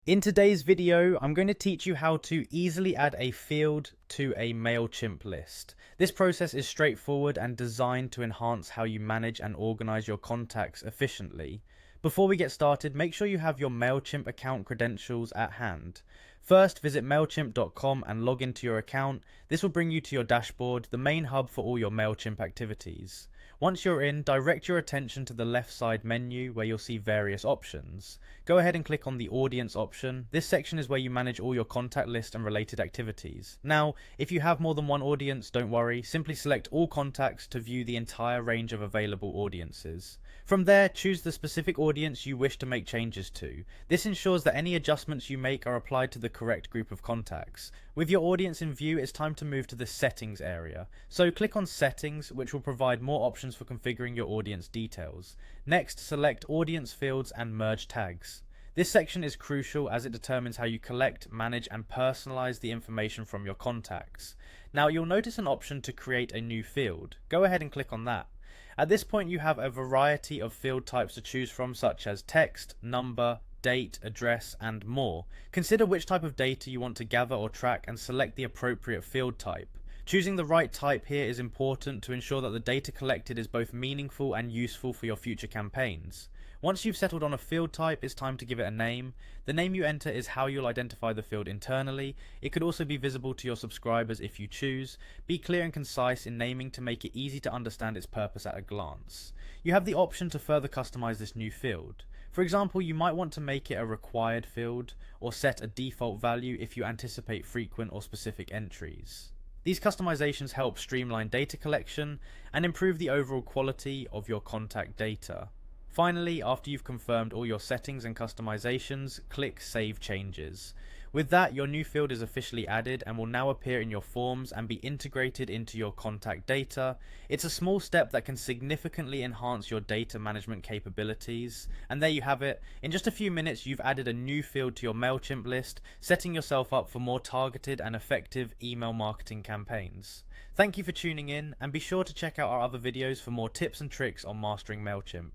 In today's video, I'm going to teach you how to easily add a field to a Mailchimp list. This process is straightforward and designed to enhance how you manage and organize your contacts efficiently. Before we get started, make sure you have your Mailchimp account credentials at hand. First, visit mailchimp.com and log into your account. This will bring you to your dashboard, the main hub for all your Mailchimp activities. Once you're in, direct your attention to the left side menu where you'll see various options. Go ahead and click on the audience option. This section is where you manage all your contact list and related activities. Now, if you have more than one audience, don't worry, simply select all contacts to view the entire range of available audiences. From there, choose the specific audience you wish to make changes to. This ensures that any adjustments you make are applied to the correct group of contacts. With your audience in view, it's time to move to the settings area. So click on settings, which will provide more options for configuring your audience details. Next, select audience fields and merge tags. This section is crucial as it determines how you collect, manage and personalize the information from your contacts. Now you'll notice an option to create a new field. Go ahead and click on that. At this point you have a variety of field types to choose from, such as text, number, date, address and more. Consider which type of data you want to gather or track and select the appropriate field type. Choosing the right type here is important to ensure that the data collected is both meaningful and useful for your future campaigns. Once you've settled on a field type, it's time to give it a name. The name you enter is how you'll identify the field internally. It could also be visible to your subscribers if you choose. Be clear and concise in naming to make it easy to understand its purpose at a glance. You have the option to further customize this new field. For example, you might want to make it a required field or set a default value if you anticipate frequent or specific entries. These customizations help streamline data collection and improve the overall quality of your contact data. Finally, after you've confirmed all your settings and customizations, click Save Changes. With that, your new field is officially added and will now appear in your forms and be integrated into your contact data. It's a small step that can significantly enhance your data management capabilities. And there you have it. In just a few minutes, you've added a new field to your Mailchimp list, setting yourself up for more targeted and effective email marketing campaigns. Thank you for tuning in, and be sure to check out our other videos for more tips and tricks on mastering Mailchimp.